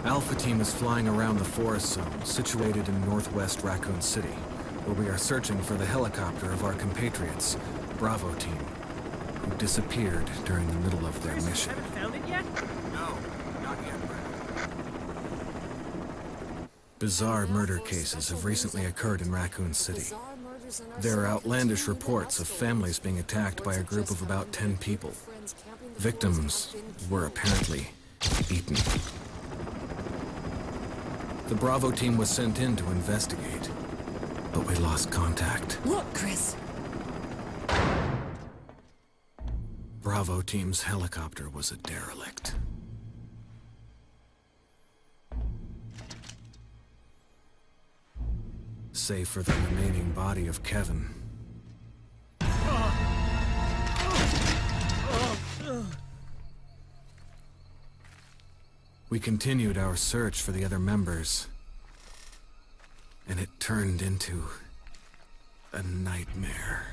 Alpha Team is flying around the forest zone situated in northwest Raccoon City, where we are searching for the helicopter of our compatriots, Bravo Team, who disappeared during the middle of their mission. Haven't found it yet? No, not yet, Brad. Bizarre murder cases have recently occurred in Raccoon City. There are outlandish reports of families being attacked by a group of about 10 people. Victims were apparently eaten. The Bravo Team was sent in to investigate, but we lost contact. Look, Chris! Bravo Team's helicopter was a derelict. Save for the remaining body of Kevin. We continued our search for the other members, and it turned into a nightmare.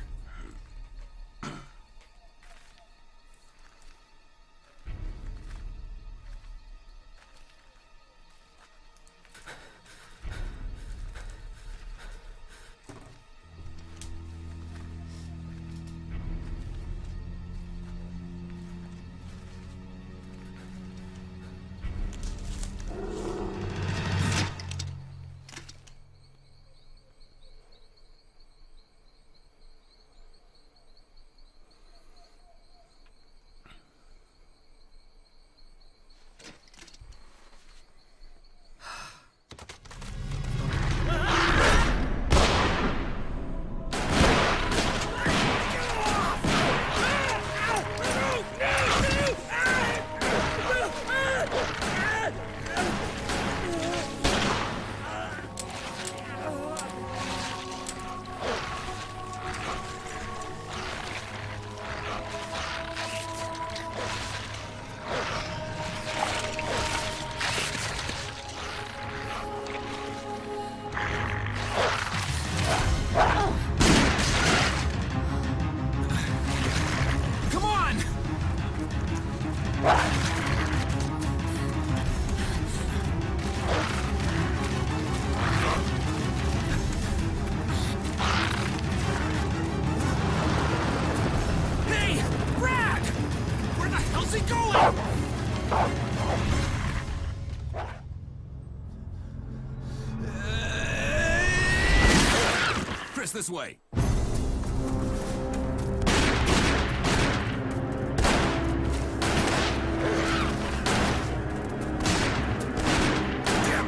This way. Damn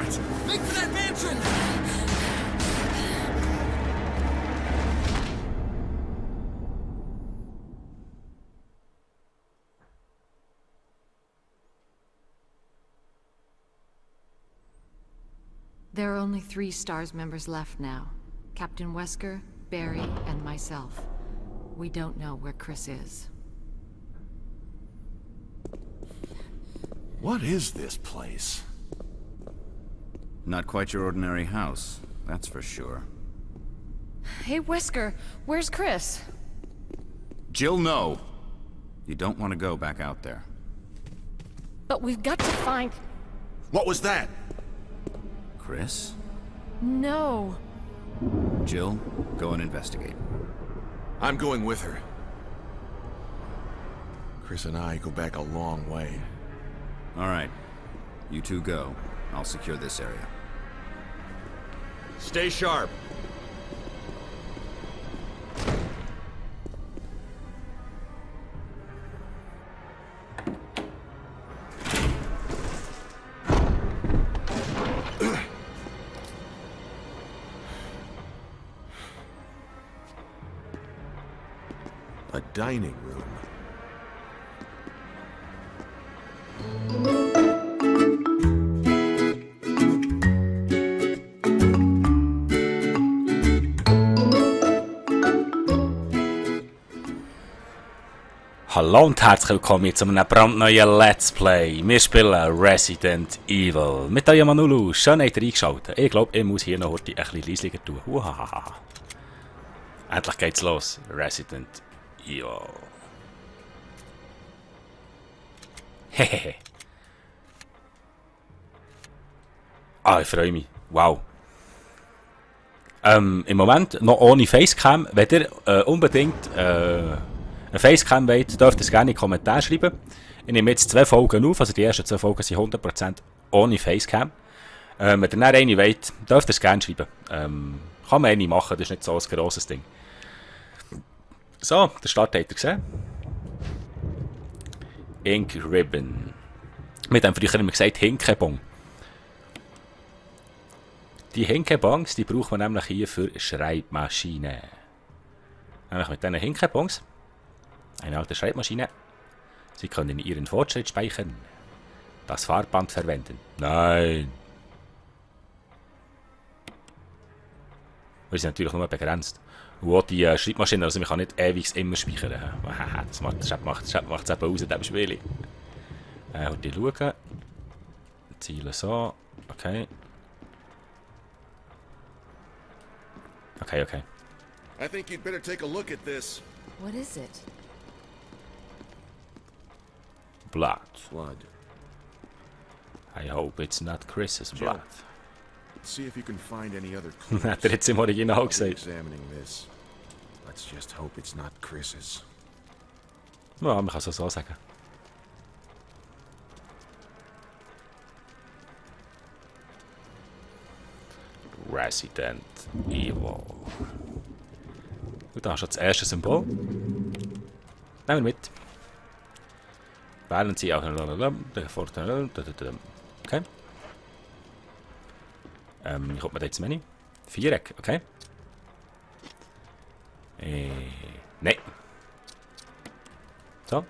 it! Make for that mansion! There are only 3 STARS members left now. Captain Wesker, Barry, and myself. We don't know where Chris is. What is this place? Not quite your ordinary house, that's for sure. Hey, Wesker, where's Chris? Jill, no! You don't want to go back out there. But we've got to find... What was that? Chris? No. Jill, go and investigate. I'm going with her. Chris and I go back a long way. All right. You two go. I'll secure this area. Stay sharp. A dining room. Hallo und herzlich willkommen zu einem brandneuen Let's Play. Wir spielen Resident Evil mit eurem Anulu. Schön habt ihr eingeschaltet. Ich glaube, ich muss hier noch heute ein bisschen leislicher tun. Uhahaha. Endlich geht's los. Resident Evil. Hehehe. Ah, ich freue mich. Wow. Im Moment noch ohne Facecam. Wenn ihr unbedingt eine Facecam wollt, dürft ihr es gerne in die Kommentare schreiben. Ich nehme jetzt 2 Folgen auf, also die ersten 2 Folgen sind 100% ohne Facecam. Wenn ihr dann eine wollt, dürft ihr es gerne schreiben. Kann man eine machen, das ist nicht so ein grosses Ding. So, der Start habt ihr gesehen. Ink Ribbon. Wir haben früher immer gesagt Hinkebong. Die Hinkebongs, die braucht man nämlich hier für Schreibmaschinen. Nämlich mit diesen Hinkebongs, eine alte Schreibmaschine, Sie können Ihren Fortschritt speichern. Das Farbband verwenden. Nein. Wir sind natürlich nur begrenzt. Und auch die Schreibmaschine, also man kann nicht ewig immer speichern. Das macht es eben aus in diesem Spiel. Die schauen. Ziele so. Okay. Okay. I think you'd better take a look at this. What is it? Blood. Blood. I hope it's not Chris's blood. See if you can find any other Hat er jetzt im Original I'll be gesagt. examining this. Let's just hope it's not Chris's. Ja, man kann es so sagen. Resident Evil. Und da hast du das erste Symbol. Nehmen wir mit. Wählen Sie auch. Okay. Wie kommt man da jetzt ins Menü? Viereck, okay. Nein. So.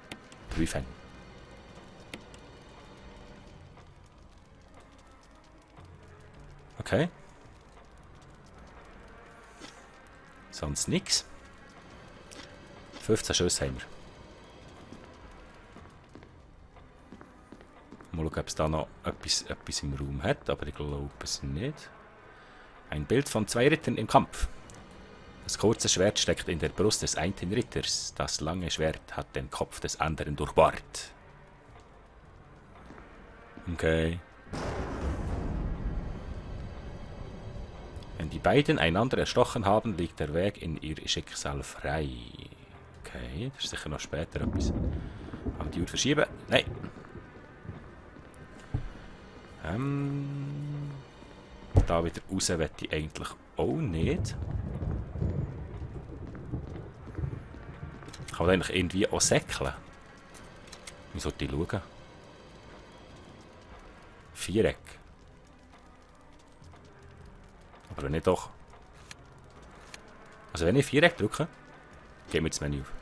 Prüfen. Okay. Sonst nichts. 15 Schüsse haben wir. Mal schauen, ob es da noch etwas im Raum hat, aber ich glaube es nicht. Ein Bild von 2 Rittern im Kampf. Das kurze Schwert steckt in der Brust des einen Ritters. Das lange Schwert hat den Kopf des anderen durchbohrt. Okay. Wenn die beiden einander erstochen haben, liegt der Weg in ihr Schicksal frei. Okay, das ist sicher noch später etwas. Aber die Uhr verschieben? Nein. Da wieder raus will ich eigentlich auch nicht. Ich kann eigentlich irgendwie auch säckeln. Wie sollte ich schauen? Viereck. Aber wenn ich doch... Also wenn ich Viereck drücke, gehen wir das Menü auf.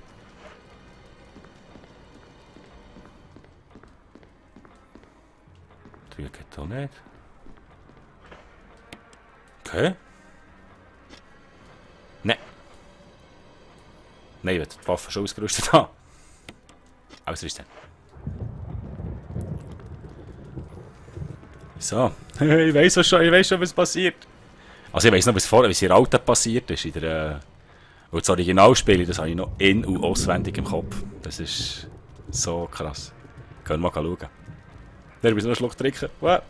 Dreieck geht auch nicht. Okay. Nein. Nein, ich will die Waffe schon ausgerüstet haben. Ausrüsten. So. Ich weiss schon, was passiert. Also ich weiss noch, was vorher, wie es in der Alten passiert ist. In der, weil das Originalspiel, das habe ich noch in- und auswendig im Kopf. Das ist so krass. Können wir mal schauen. Da müssen wir noch einen Schluck trinken. Wow.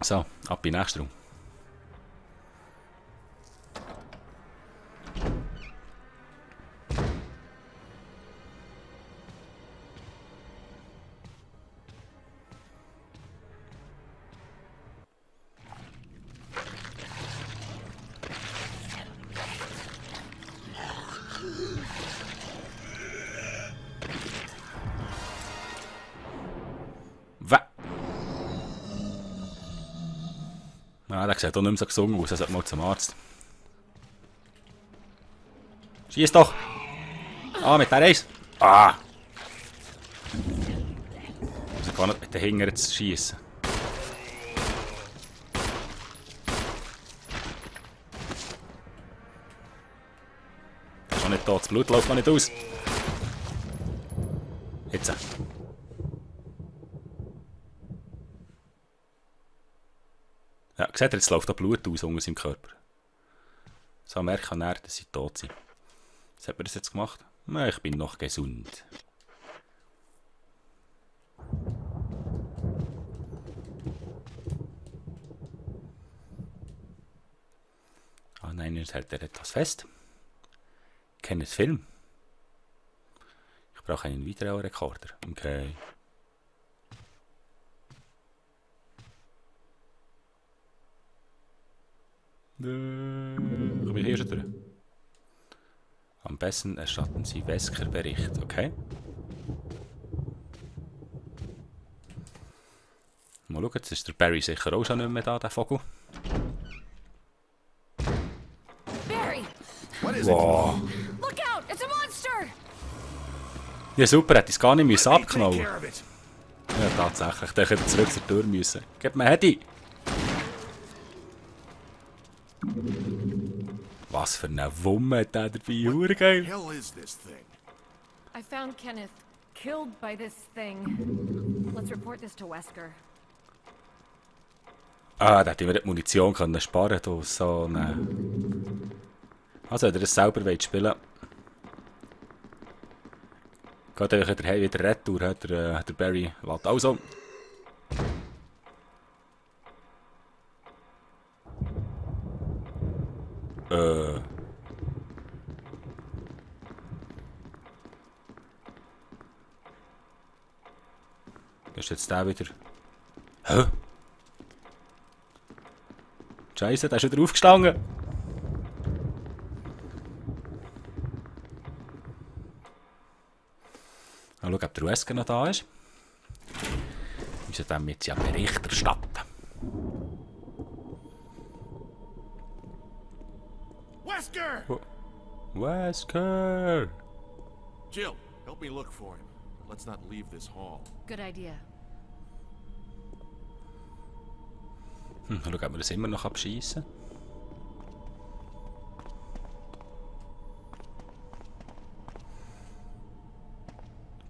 So, ab in den nächsten Raum. Der sieht auch nicht mehr so gesungen aus, er sollte mal zum Arzt. Schieß doch! Ah, mit der Eis! Ah! Ich kann nicht mit den Hingern jetzt schießen. Ist noch nicht da, das Blut läuft noch nicht aus. Jetzt. Ja, seht ihr, jetzt läuft da Blut aus unter seinem Körper. So merken er, dass sie tot sind. Was hat man das jetzt gemacht? Na, ich bin noch gesund. Nein, jetzt hält er etwas fest. Kenne das Film. Ich brauche einen Videorekorder. Okay. Komm ich hier schon durch? Am besten erstatten Sie Wesker Bericht, okay? Mal schauen, jetzt ist der Barry sicher auch schon nicht mehr da, der Vogel. Barry! Wow. Look out! It's a monster! Ja super, hätte ich es gar nicht müssen abknallen. Ja tatsächlich, der hätte zurück zur Tür müssen. Gib mir Hedi! Was für eine Wumme hat der dabei, hure Hell is this thing? I found Kenneth killed by this thing. Let's report this to Wesker. Ah, da hätte ich mir die Munition können sparen können. So eine... Also, wenn ihr das selber wollt spielen geht einfach wieder retour, hat der Barry lässt. Also. Das ist jetzt der wieder. Hä? Scheiße, der ist wieder aufgestanden. Mal schauen, ob der Wesker noch da ist. Wir müssen dem jetzt ja Bericht erstatten. Wesker! Wesker! Jill, help me look for him. Let's not leave this hall. Good idea. Mal schauen, ob wir das immer noch abschießen.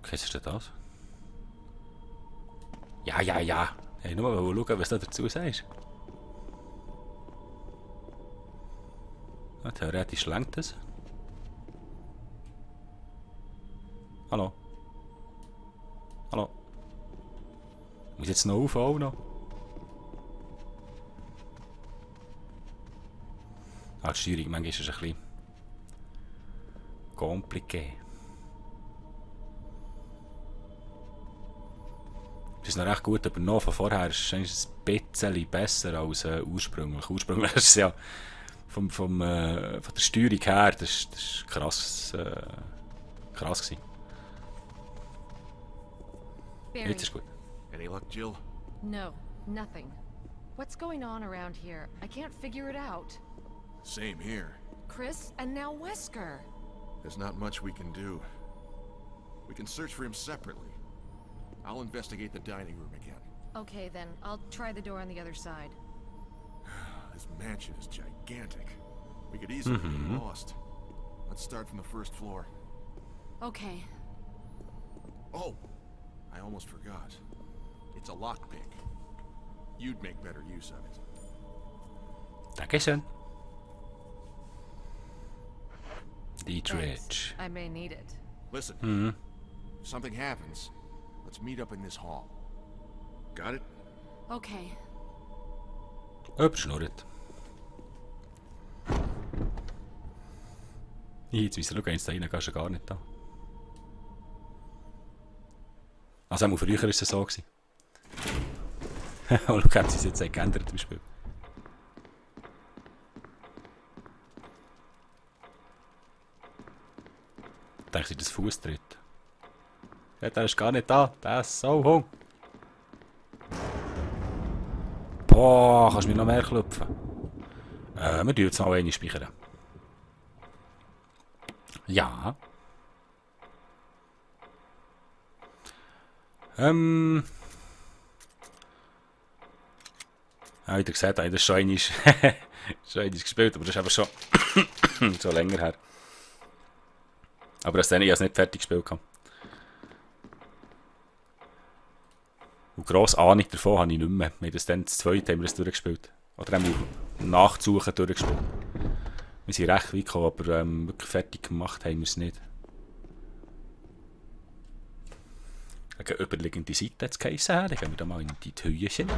Okay, was ist denn das? Ja. Ich nur mal schauen, was du dazu sagst. Ja, theoretisch lenkt es. Hallo? Hallo? Muss jetzt noch auf, auch noch? Ah, die Steuerung manchmal ist ein bisschen kompliziert. Das ist noch recht gut übernommen. Von vorher ist es ein bisschen besser als ursprünglich. Ursprünglich ist es ja von der Steuerung her, das ist krass gewesen. Barry. Jetzt ist gut. Any luck, Jill? No, nothing. What's going on around here? I can't figure it out. Same here. Chris and now Wesker. There's not much we can do. We can search for him separately. I'll investigate the dining room again. Okay then, I'll try the door on the other side. This mansion is gigantic. We could easily get lost. Let's start from the first floor. Okay. Oh, I almost forgot. It's a lockpick. You'd make better use of it. Dankeschön. Die Thanks. Dredge. I may need it. Listen, if something happens, let's meet up in this hall. Got it? Okay. Überschnurrt. Jetzt weiss er, schau, eins da rein, gehst du gar nicht da. Also auch früher war es so. Und schau, haben sie es jetzt geändert im Spiel. Denkst du, das Fußtritt? Ja, der ist gar nicht da. Der ist so hung. Boah, kannst du mir noch mehr klopfen? Wir tun jetzt noch eine speichern. Ja. Ja, wie ihr gesagt habt, das schon einmal gespielt, aber das ist einfach schon, schon länger her. Aber das habe ich nicht fertig gespielt. Und grosse Ahnung davon habe ich nicht mehr. Wir haben das dann das zweite haben wir das durchgespielt. Oder haben wir nachzusuchen durchgespielt. Wir sind recht weit gekommen, aber wirklich fertig gemacht haben wir es nicht. Eine überliegende Seite hat es geheissen. Dann gehen wir da mal in die Hühnchen.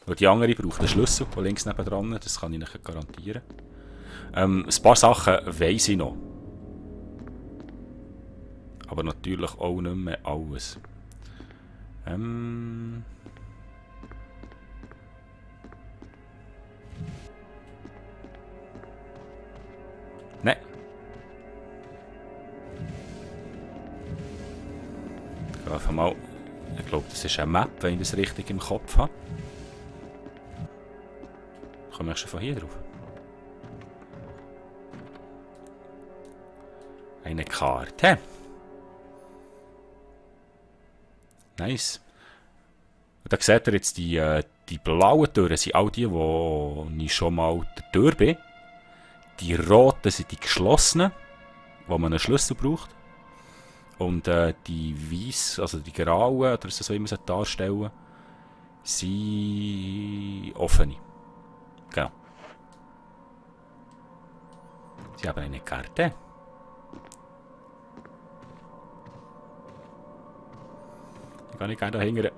Und die andere braucht einen Schlüssel, der links nebendran, das kann ich euch garantieren. Ein paar Sachen weiss ich noch. Aber natürlich auch nicht mehr alles. Nein. Einfach mal. Ich glaube, das ist eine Map, wenn ich das richtig im Kopf habe. Komme ich schon von hier drauf? Eine Karte. Nice. Und da seht ihr jetzt die blauen Türen sind all die, wo ich schon mal der Tür bin. Die roten sind die geschlossenen, wo man einen Schlüssel braucht. Und die weiß, also die grauen, oder so wie man sie darstellen, sind offene. Genau. Sie haben eine Karte. Ich kann nicht gerne da hingern.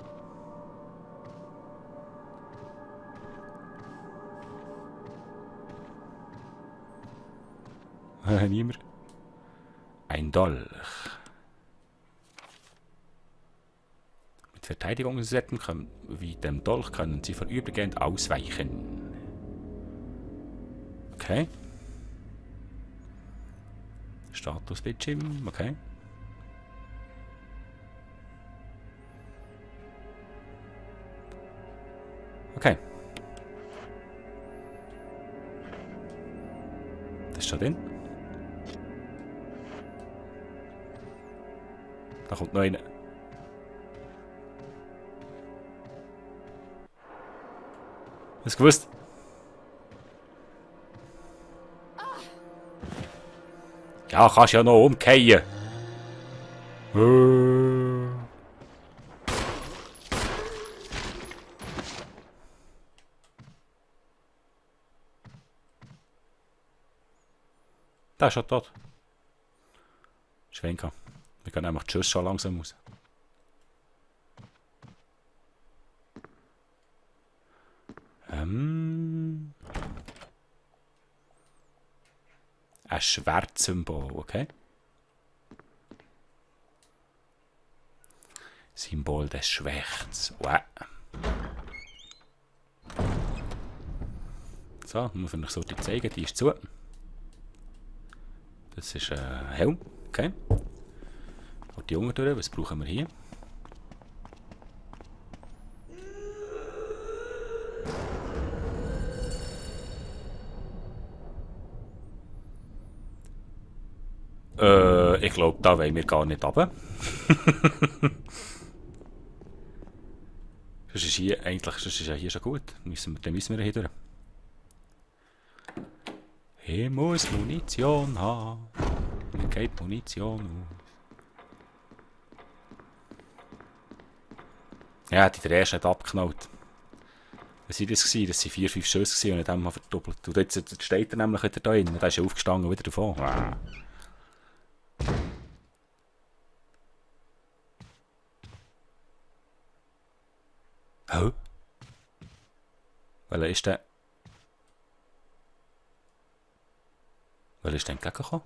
Niemand. Ein Dolch. Mit Verteidigungssetten wie dem Dolch können sie vorübergehend ausweichen. Okay. Statusbildschirm, okay. Okay. Das steht drin. Da kommt noch einer. Hast du gewusst? Ja, kannst ja noch umkehren. Der ist schon tot. Schwenker. Wir können einfach Tschüss schon langsam raus. Ein Schwertsymbol, okay? Symbol des Schwächts. Wow. So, muss ich euch so die zeigen, die ist zu. Das ist ein Helm, okay. Und die Jungen durch, was brauchen wir hier? Ich glaube, da wollen wir gar nicht runter. Das ist hier eigentlich, das ist ja hier schon gut. Dann müssen wir hier durch. Ich muss Munition haben. Mir geht Munition aus. Ja, die der erste hat abgeknallt. Was war das? Das waren 4-5 Schüsse und ich habe verdoppelt. Und jetzt steht er nämlich wieder da drin. Da ist er aufgestanden und wieder davon. Hä? Welcher ist der? Welcher ist denn entgegengekommen?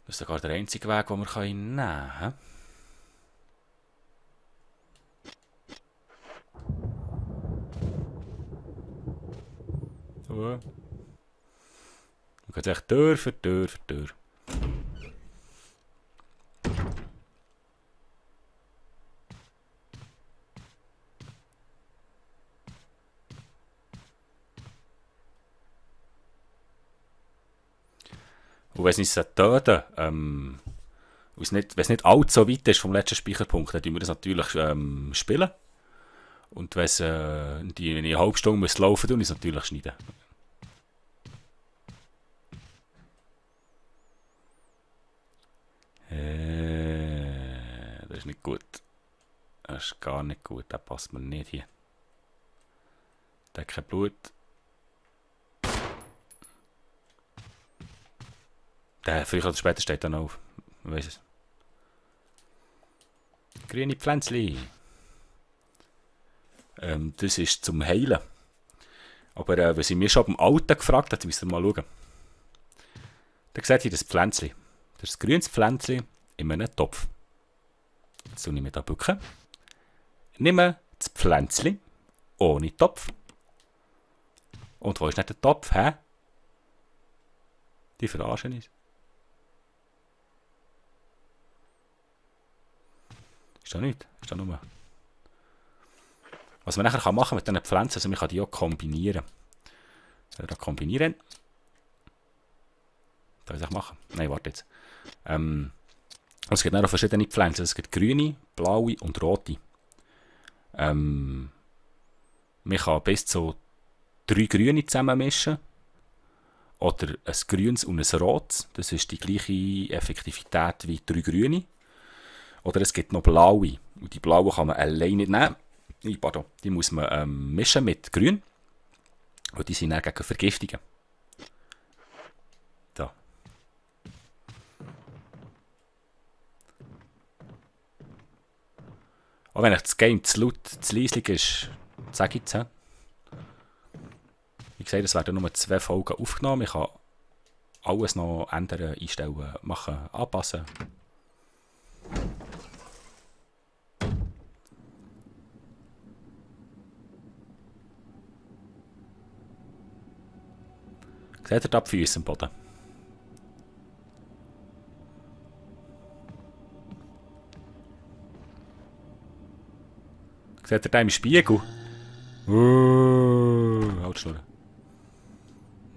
Das ist sogar der einzige Weg, den wir nehmen können. So. Man geht echt Tür für Tür für Tür. Und wenn es nicht töten, wenn es nicht allzu weit ist vom letzten Speicherpunkt, dann tun wir das natürlich spielen. Und wenn ich eine halbe Stunde laufen muss, tun wir es natürlich schneiden. Das ist nicht gut. Das ist gar nicht gut, das passt mir nicht hier. Der hat kein Blut. Der früher oder später steht dann auf. Man weiß es. Grüne Pflänzli. Das ist zum Heilen. Aber was ich mir schon beim Alten gefragt habe, müsst ihr mal schauen. Da seht ihr das Pflänzchen. Das ist ein grünes Pflänzchen in einem Topf. Jetzt nehme ich da bücken. Nehme das Pflänzchen ohne Topf. Und wo ist nicht der Topf, hä? Die verarschen uns. Ist da nicht? Ist da nur... Was man nachher machen kann mit diesen Pflanzen, also man kann die auch kombinieren. Soll ich da kombinieren? Das soll ich machen? Nein, warte jetzt. Es gibt auch verschiedene Pflanzen. Es gibt grüne, blaue und rote. Man kann bis zu 3 grüne zusammenmischen. Oder ein grünes und ein rotes. Das ist die gleiche Effektivität wie 3 grüne. Oder es gibt noch blaue. Und die blauen kann man alleine nicht nehmen. Pardon. Die muss man mischen mit grün. Und die sind dann gegen Vergiftungen. Da. Auch wenn das Game zu laut, zu leislich ist, sage ich es. Wie gesagt, es werden nur 2 Folgen aufgenommen. Ich kann alles noch ändern, einstellen, machen, anpassen. Seht ihr da die Füße am Boden? Seht ihr da im Spiegel? Halt Schnurren.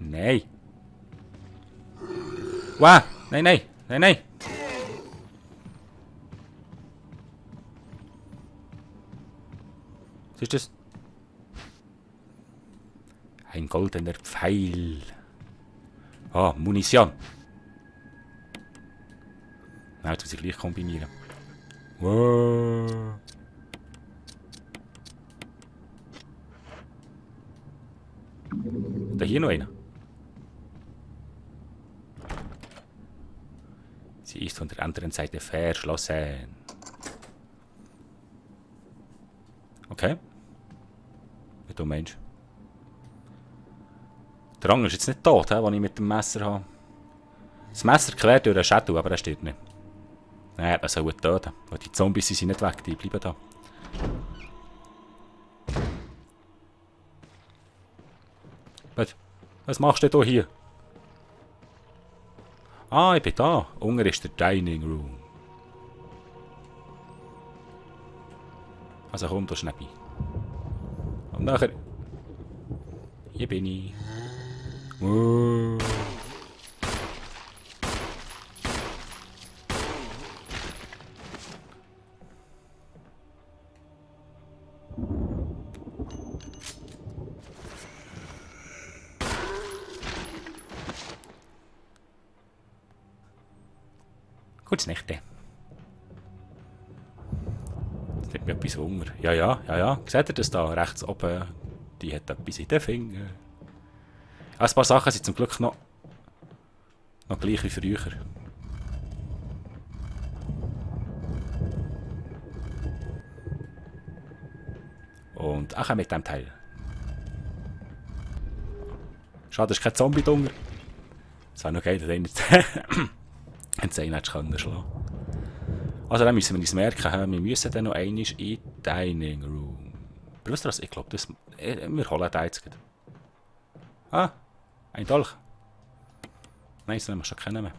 Nein. Wow! Nein, nein! Nein, nein! Was ist das? Ein goldener Pfeil. Ah, Munition. Na, jetzt muss ich gleich kombinieren. Wow. Da hier noch einer. Sie ist von der anderen Seite verschlossen. Okay. Wie du meinst. Der Rang ist jetzt nicht tot, den ich mit dem Messer habe. Das Messer quert durch den Schädel, aber er steht nicht. Nein, er soll töten. Weil die Zombies sind nicht weg, die bleiben da. Was machst du denn hier? Ah, ich bin da. Unten ist der Dining Room. Also komm, da Schnäppi. Und nachher... Hier bin ich. Wow. Gutes Nächte. Jetzt hat mir etwas Hunger. Ja. Seht ihr das da rechts oben? Die hat etwas in den Fingern. Ein paar Sachen sind zum Glück noch gleich wie früher. Und auch mit dem Teil. Schade, es ist kein Zombie drunter. Es wäre noch geil, dass einer jetzt schlagen können. Also dann müssen wir uns merken, wir müssen dann noch einmal in den Dining Room. Aber wisst ihr was? Ich glaube, wir holen den jetzt. Ah, ein Dolch. Nein, das nehmen wir schon kennen mehr.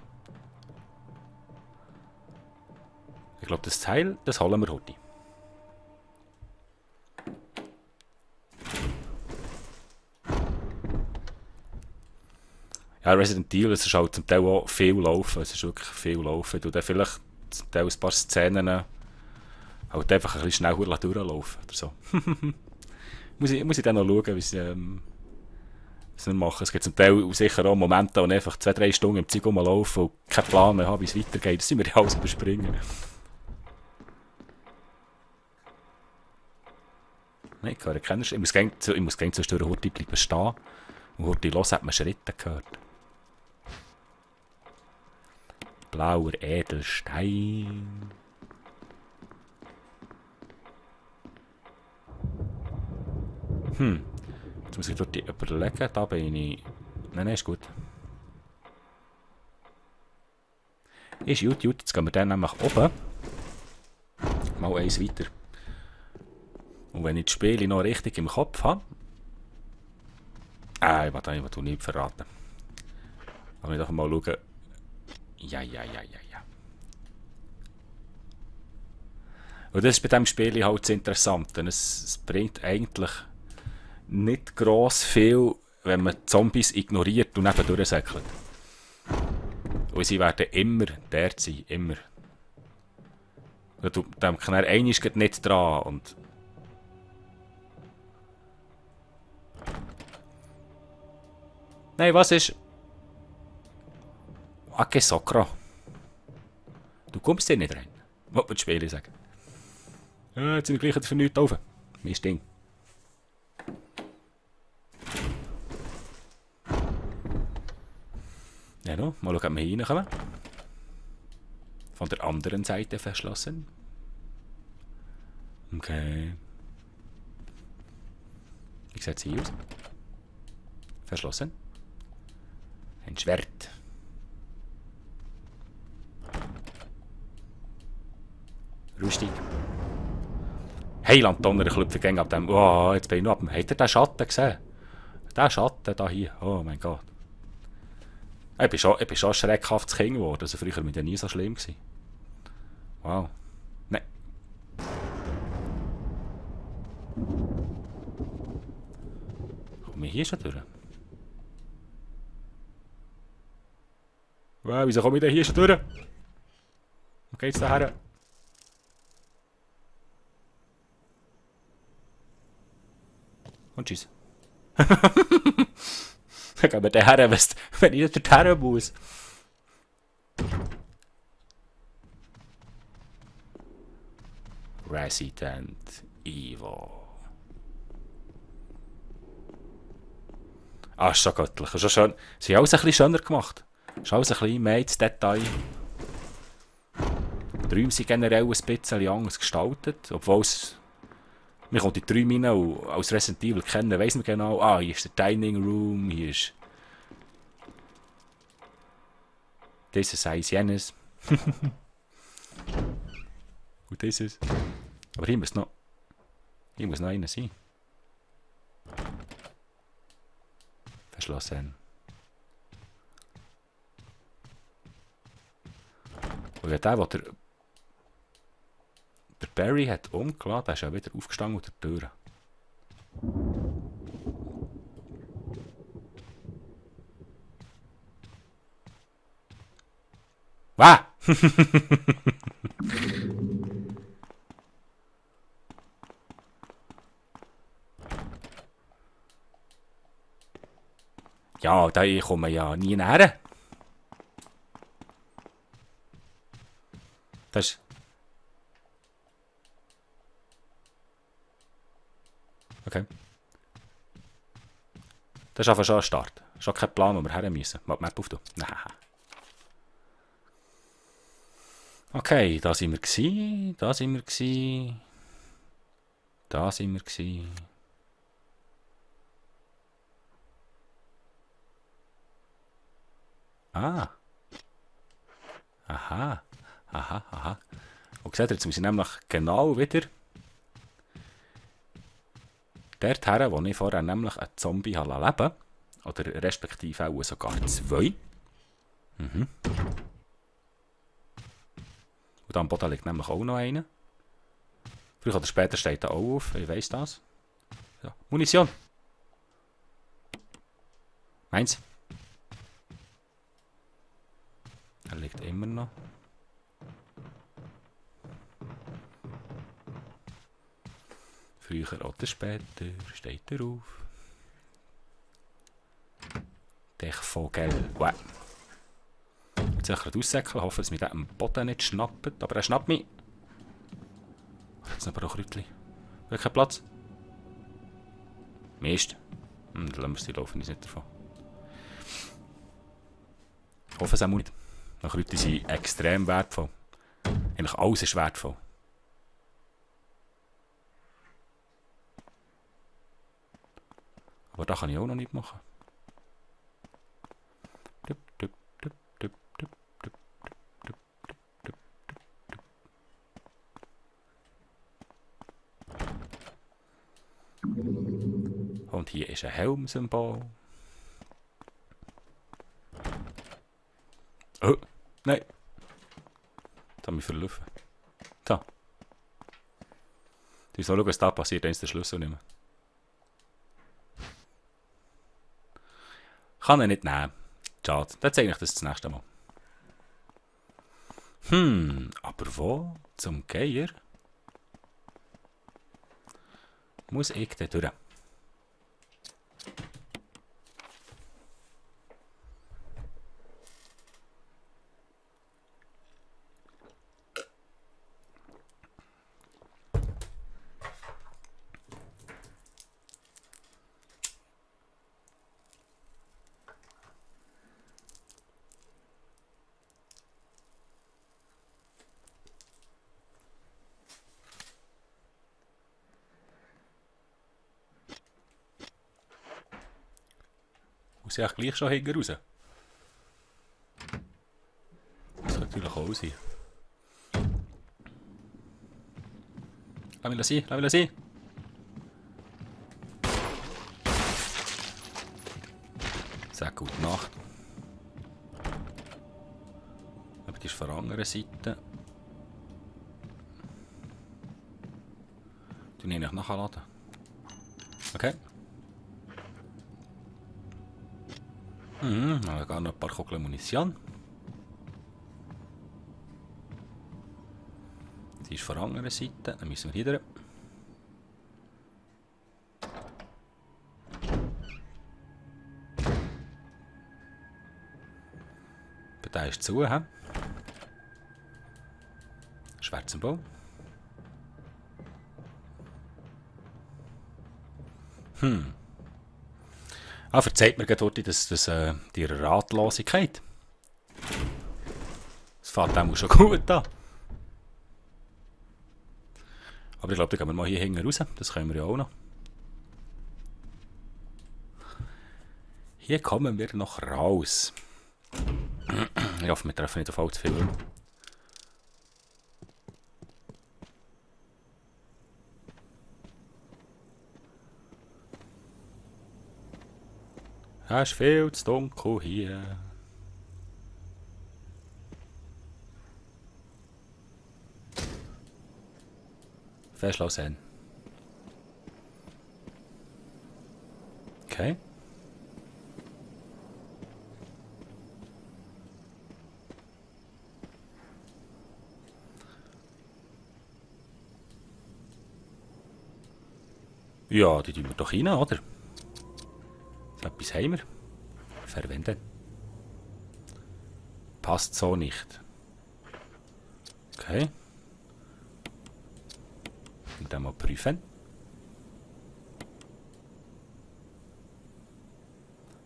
Ich glaube, das Teil, das holen wir heute. Ja, Resident Evil, es ist halt zum Teil auch viel laufen. Es ist wirklich viel laufen. Du dann vielleicht zum Teil ein paar Szenen halt einfach ein bisschen schneller durchlaufen oder so. muss ich dann noch schauen, was wir machen. Es gibt zum Teil sicher auch Momente, wo ich einfach 2-3 Stunden im Zeug rumlaufen und keinen Plan mehr habe, wie es weitergeht. Das sind wir ja alles überspringen. Nein, ich höre keinen Schritt. Ich muss gehen zwischendurch Hurti bleiben stehen. Und Hurti los hat man Schritte gehört. Blauer Edelstein. Jetzt muss ich dort überlegen. Da bin ich... Nein, ist gut. Ist gut. Jetzt gehen wir dann nämlich oben. Mal eins weiter. Und wenn ich das Spiel noch richtig im Kopf habe... ich will nicht verraten. Aber ich doch mal schauen... Ja. Und das ist bei diesem Spiel halt das Interessante. Es bringt eigentlich nicht gross viel, wenn man Zombies ignoriert und nebendurch säckelt. Und sie werden immer dort sein, immer. Du denkst dann einmal nicht dran und... Nein, was ist... Ake Sokra. Du kommst hier nicht rein. Was will Spiele sagen? Ja, jetzt sind wir gleich für nichts offen. Mein Ding. Ja, no, mal schauen, ob wir hier reinkommen. Von der anderen Seite verschlossen. Okay. Wie sieht es hier aus? Verschlossen. Ein Schwert. Rustig. Heiland Donner, ich klopfe ab dem. Oh, jetzt bin ich noch ab dem. Habt ihr den Schatten gesehen? Den Schatten da hier. Oh mein Gott. Ich bin schon ein schreckhaftes Kind geworden. Also früher war mir nie so schlimm gewesen. Wow. Nein. Komme ich hier schon durch? Wow, wieso komme ich denn hier schon durch? Wo geht's da her? Und tschüss. Dann gehen wir daher, wenn ich nicht dorthin muss. Resident Evil. Ah, ist schon göttlich. Ist schon schön. Sie haben alles ein bisschen schöner gemacht. Ist alles ein bisschen mehr ins Detail. Die Räume sind generell ein bisschen anders gestaltet, obwohl es... Man kommt in die Räume rein und als Resident Evil kennen, weiss man genau, hier ist der Dining Room, hier ist... Dieses eins jenes. Und dieses. Aber hier muss noch... Hier muss noch einer sein. Verschlossen. Und wenn der Barry hat umgeladen, der ist ja wieder aufgestanden unter der Tür. Was? Ja, da kommen ja nie näher. Das ist... Okay. Das ist einfach schon ein Start. Schon kein Plan, wo wir her müssen. Mal die Map auf. Nein. Okay, da sind wir gsi. Da sind wir gsi. Da sind wir gsi. Ah. Aha. Und seht ihr, jetzt muss ich nämlich genau wieder dorthin, wo ich vorher nämlich einen Zombie leben habe. Oder respektive auch sogar zwei. Und am Boden liegt nämlich auch noch einer. Früher oder später steht er auch auf, ich weiss das. So. Munition! Meins. Er liegt immer noch. Früher oder später steht er auf. Der Vogel. Wow. Jetzt soll ich aussäckeln, hoffe, dass mich der am Boden nicht schnappt. Aber er schnappt mich. Jetzt noch ein paar Kräutchen. Welcher Platz? Mist. Dann lassen wir sie laufen, ist nicht davon. Ich hoffe es auch nicht. Die Kräutchen sind extrem wertvoll. Eigentlich alles ist wertvoll. Aber da kann ich auch noch nicht machen. Dup, dup, dup, dup, dup, dup, dup, dup, dup. Und hier ist ein Helmsymbol. Oh, nein. Das habe ich verlaufen. So. Du soll schauen, was da passiert, wenn ich den Schlüssel nehme. Kann er nicht nehmen. Schade. Dann zeige ich das nächste Mal. Aber wo zum Geier muss ich da durch? Muss ich gleich schon hinten raus? Das kann natürlich auch sein. Lass mich sein. Sag gute Nacht. Aber die ist von der anderen Seite. Du nehme ich nachladen. Okay. Aber gar noch ein paar Kugeln Munition. Die ist von der anderen Seite. Dann müssen wir hier. Der ist zu, hä? Schwarzer Bau. Verzeiht mir gerade die Ratlosigkeit. Das fährt auch schon gut an. Aber ich glaube, da gehen wir mal hier hinten raus. Das können wir ja auch noch. Hier kommen wir noch raus. Ich hoffe, wir treffen nicht auf allzu viel. Es ist viel zu dunkel hier. Verschlossen. Okay. Ja, die tun wir doch rein, oder? So etwas haben wir. Verwenden. Passt so nicht. Okay. Und dann mal prüfen.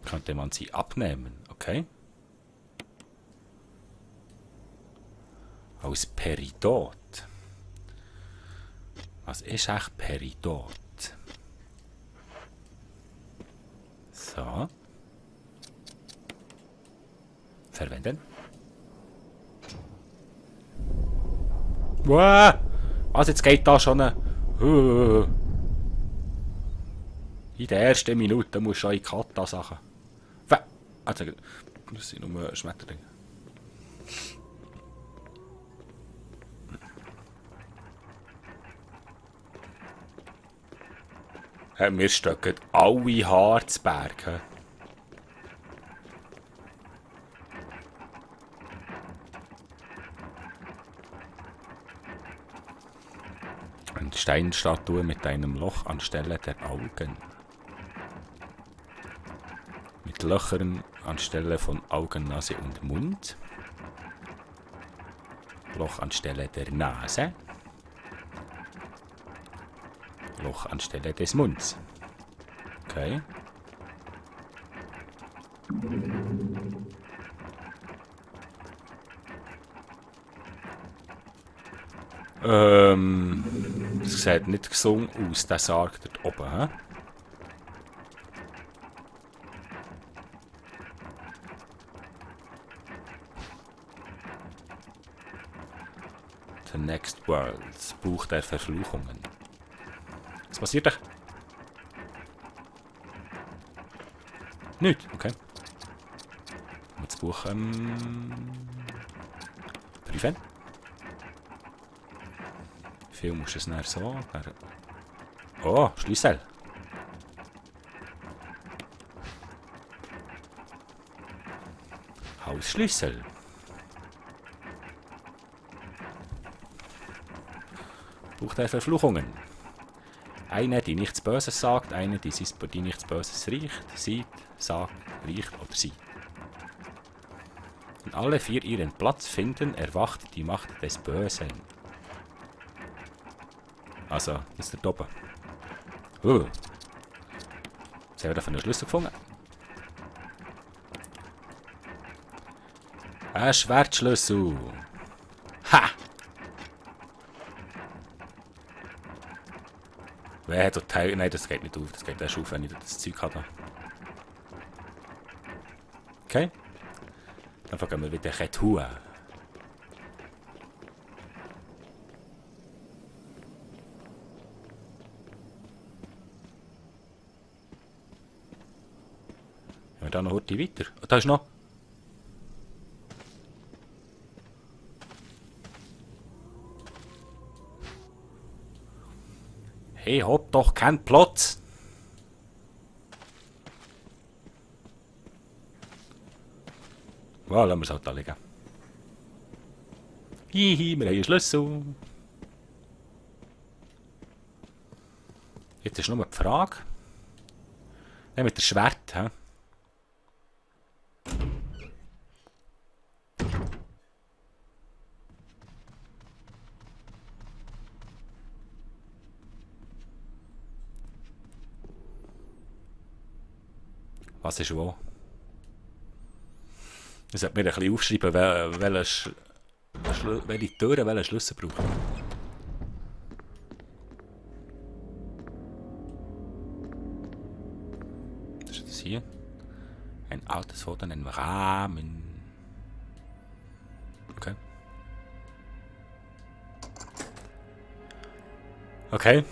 Könnte man sie abnehmen, okay? Aus Peridot. Was ist eigentlich Peridot? So. Verwenden. Wow! Also jetzt geht da schon eine... In der ersten Minute musst du schon in die Kata-Sachen. Also, das sind nur Schmetterlinge. Wir stecken alle Haare zu Berg. Eine Steinstatue mit einem Loch anstelle der Augen. Mit Löchern anstelle von Augen, Nase und Mund. Loch anstelle der Nase. Loch anstelle des Munds. Okay. Das sieht nicht gesund aus, der Sarg dort oben. He? The Next World. Das Buch der Verfluchungen. Was passiert da? Nichts, okay. Und das Buch, prüfen. Wie viel muss es nachher so? Oh, Schlüssel. Hausschlüssel. Buch der Verfluchungen. Eine, die nichts Böses sagt, eine, die nichts Böses riecht, sieht, sagt, riecht oder sieht. Wenn alle 4 ihren Platz finden, erwacht die Macht des Bösen. Also, das ist der oben. Jetzt haben wir dafür einen Schlüssel gefunden. Ein Schwertschlüssel. Ha! Wer hat dort Teil? Nein, das geht nicht auf. Das geht erst auf, wenn ich das Zeug habe. Okay. Dann gehen wir wieder Retour. Gehen wir da noch heute weiter? Oh, da ist noch. Hey, hab doch keinen Platz. Ja, lassen wir es halt da liegen. Hihi, wir haben einen Schlüssel. Jetzt ist nur die Frage. Ja, mit dem Schwert, hä? Was ist wo? Ich sollte mir ein bisschen aufschreiben, welche Türen welchen Schlüssel brauchen. Was ist das hier? Ein altes Foto in einem Rahmen. Okay. Okay.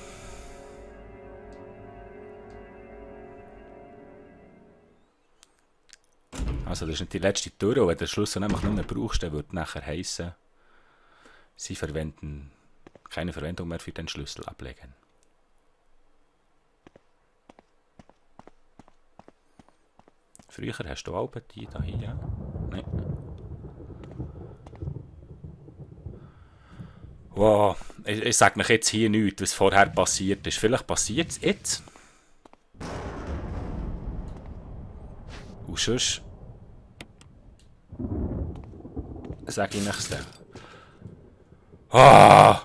Also das ist nicht die letzte Tür, und wenn du den Schlüssel nämlich nicht mehr brauchst, dann würde nachher heissen, sie verwenden keine Verwendung mehr für den Schlüssel ablegen. Früher hast du auch die da hier, ja? Nein. Wow, ich sage euch jetzt hier nichts, was vorher passiert ist. Vielleicht passiert es jetzt. Und sonst sage ich euch dann. Ah!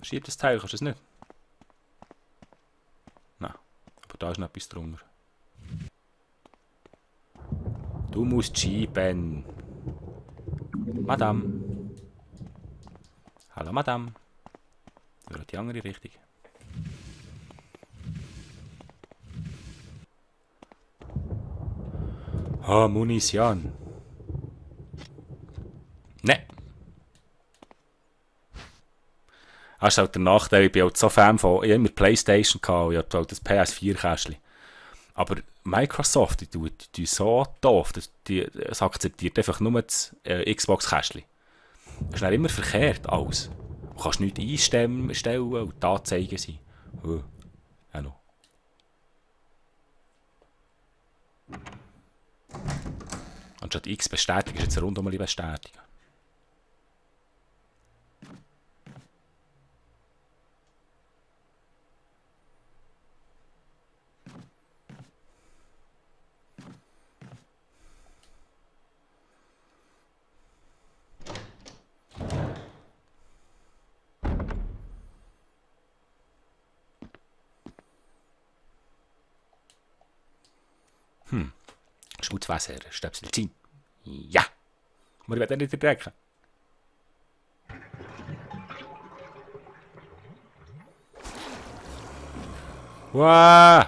Schieb das Teil, kannst du es nicht? Nein, aber da ist noch etwas drunter. Du musst schieben. Madame. Hallo, Madame. Oder die andere Richtung. Ah, Munition. Ne. Das ist halt der Nachteil, ich bin halt so Fan von, ich habe immer Playstation gehabt, ich hatte halt das PS4-Kästchen. Aber Microsoft, die tut so doof, es akzeptiert einfach nur das Xbox-Kästchen. Das ist dann immer verkehrt alles. Du kannst nichts einstellen und die Anzeigen sein. Ja, noch. Anstatt X bestätigen, ist jetzt rundum bestätigen. Schmutzwasser, Stöpsel ziehen. Ja! Wir werden nicht ertrecken. Wow!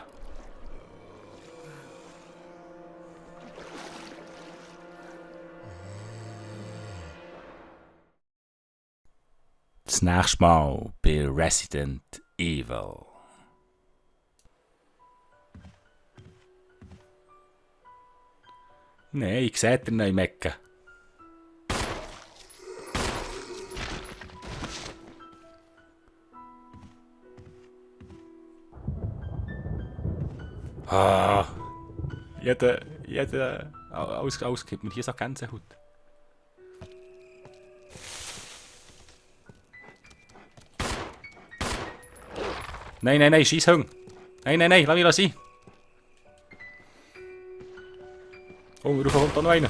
Das nächste Mal bei Resident Evil. Nein, ich sehe den neuen Mecken. Ah, alles gibt mir hier so Gänsehaut. Nein, Scheisshung. Nein, lass mich sein. Oh, wir kommt da noch einer.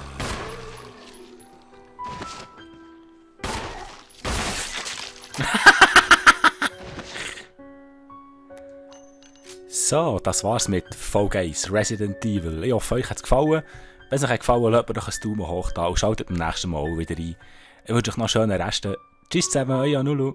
So, das war's mit Fall Guys Resident Evil. Ich hoffe, euch hat's gefallen. Wenn es euch gefallen hat, lasst mir doch ein Daumen hoch da und schaltet beim nächsten Mal wieder ein. Ich wünsche euch noch schöne Reste. Tschüss zusammen, euer Anulu.